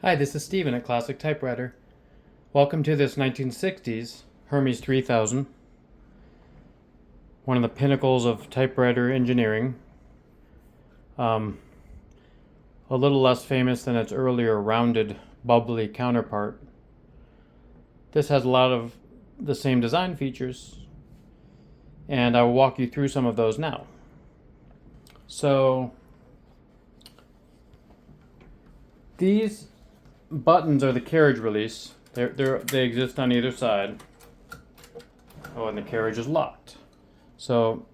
Hi, this is Steven at Classic Typewriter. Welcome to this 1960s Hermes 3000, one of the pinnacles of typewriter engineering. A little less famous than its earlier rounded, bubbly counterpart. This has a lot of the same design features, and I will walk you through some of those now. So, these buttons are the carriage release. They exist on either side. Oh, and the carriage is locked. So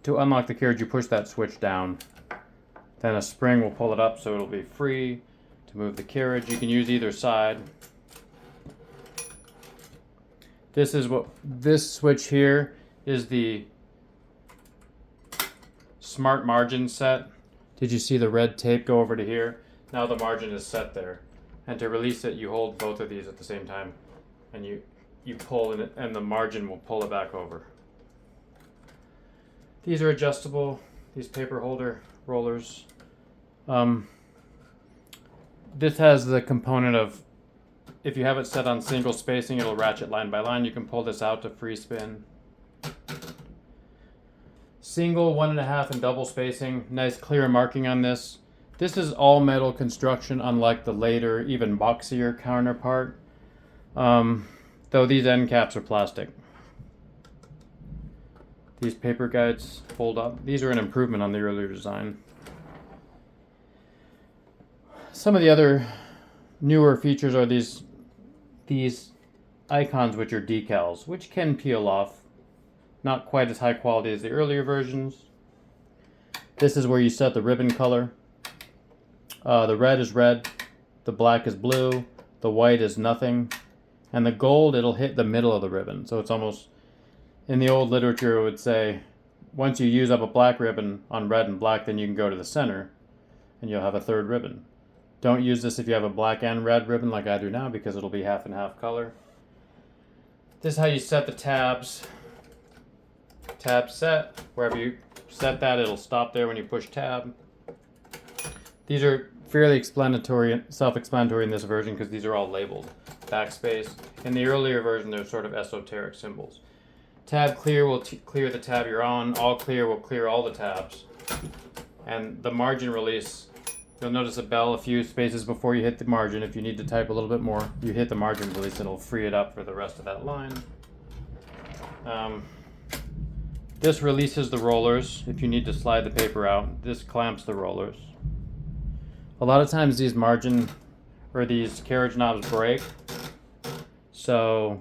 to unlock the carriage, you push that switch down. Then a spring will pull it up so it'll be free to move the carriage. You can use either side. This switch here is the smart margin set. Did you see the red tape go over to here? Now the margin is set there. And to release it, you hold both of these at the same time, and you pull and the margin will pull it back over. These are adjustable, these paper holder rollers. This has the component of, if you have it set on single spacing, it'll ratchet line by line. You can pull this out to free spin. Single, 1.5, and double spacing. Nice clear marking on this. This is all metal construction, unlike the later, even boxier counterpart, though these end caps are plastic. These paper guides fold up. These are an improvement on the earlier design. Some of the other newer features are these icons, which are decals, which can peel off. Not quite as high quality as the earlier versions. This is where you set the ribbon color. The red is red, the black is blue, the white is nothing, and the gold, it'll hit the middle of the ribbon. So it's almost, in the old literature, it would say, once you use up a black ribbon on red and black, then you can go to the center, and you'll have a third ribbon. Don't use this if you have a black and red ribbon like I do now, because it'll be half and half color. This is how you set the tabs. Tab set, wherever you set that, it'll stop there when you push tab. These are fairly self-explanatory in this version because these are all labeled. Backspace. In the earlier version, they're sort of esoteric symbols. Tab clear will clear the tab you're on. All clear will clear all the tabs. And the margin release, you'll notice a bell a few spaces before you hit the margin. If you need to type a little bit more, you hit the margin release, it'll free it up for the rest of that line. This releases the rollers if you need to slide the paper out. This clamps the rollers. A lot of times these these carriage knobs break, so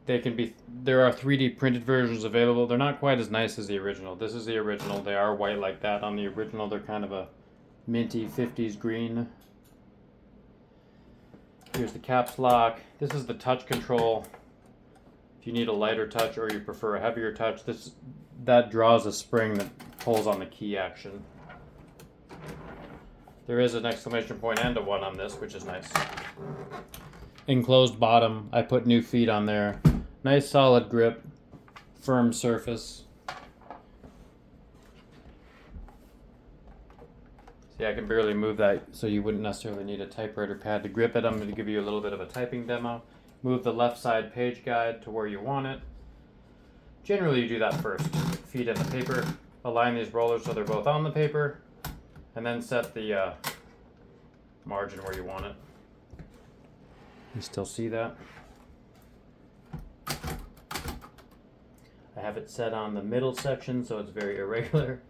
there are 3D printed versions available. They're not quite as nice as the original. This is the original. They are white like that. On the original, they're kind of a minty 50s green. Here's the caps lock. This is the touch control. If you need a lighter touch or you prefer a heavier touch, that draws a spring that pulls on the key action. There is an exclamation point and a 1 on this, which is nice. Enclosed bottom, I put new feet on there. Nice solid grip, firm surface. See, I can barely move that, so you wouldn't necessarily need a typewriter pad to grip it. I'm going to give you a little bit of a typing demo. Move the left side page guide to where you want it. Generally, you do that first. Feed in the paper, align these rollers so they're both on the paper, and then set the margin where you want it. You still see that? I have it set on the middle section, so it's very irregular.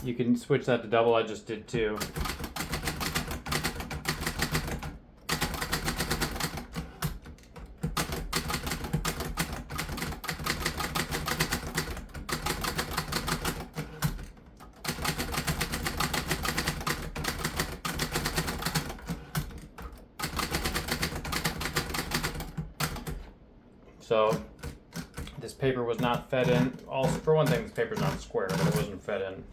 You can switch that to double, I just did 2. So this paper was not fed in. Also, for one thing, this paper's not square, but it wasn't fed in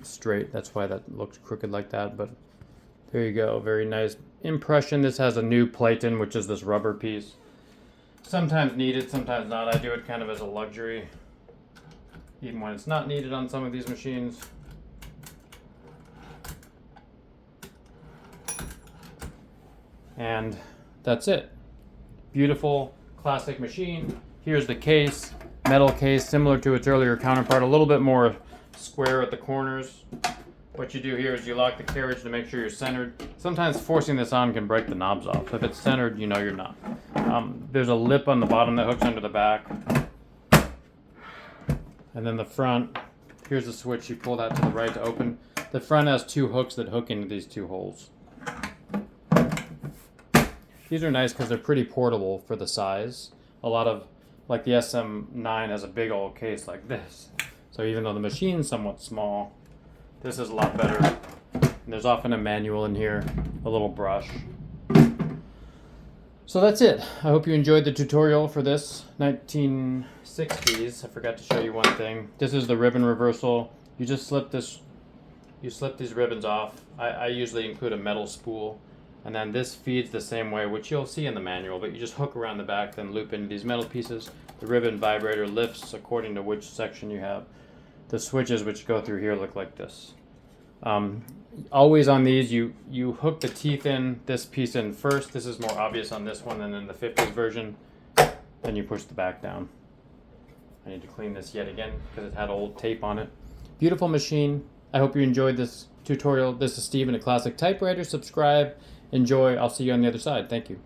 straight. That's why that looks crooked like that. But there you go. Very nice impression. This has a new platen, which is this rubber piece. Sometimes needed, sometimes not. I do it kind of as a luxury, even when it's not needed on some of these machines. And that's it. Beautiful classic machine. Here's the case, metal case, similar to its earlier counterpart, a little bit more square at the corners. What you do here is you lock the carriage to make sure you're centered. Sometimes forcing this on can break the knobs off. If it's centered, you know you're not. There's a lip on the bottom that hooks under the back. And then the front, here's the switch. You pull that to the right to open. The front has two hooks that hook into these two holes. These are nice because they're pretty portable for the size. A lot of, like the SM9 has a big old case like this. So even though the machine's somewhat small, this is a lot better. And there's often a manual in here, a little brush. So that's it. I hope you enjoyed the tutorial for this 1960s. I forgot to show you one thing. This is the ribbon reversal. You just slip this, you slip these ribbons off. I usually include a metal spool. And then this feeds the same way, which you'll see in the manual, but you just hook around the back, then loop into these metal pieces. The ribbon vibrator lifts according to which section you have. The switches which go through here look like this. Always on these, you hook the teeth in, this piece in first. This is more obvious on this one than in the 50s version. Then you push the back down. I need to clean this yet again because it had old tape on it. Beautiful machine. I hope you enjoyed this tutorial. This is Steve in a Classic Typewriter. Subscribe. Enjoy. I'll see you on the other side. Thank you.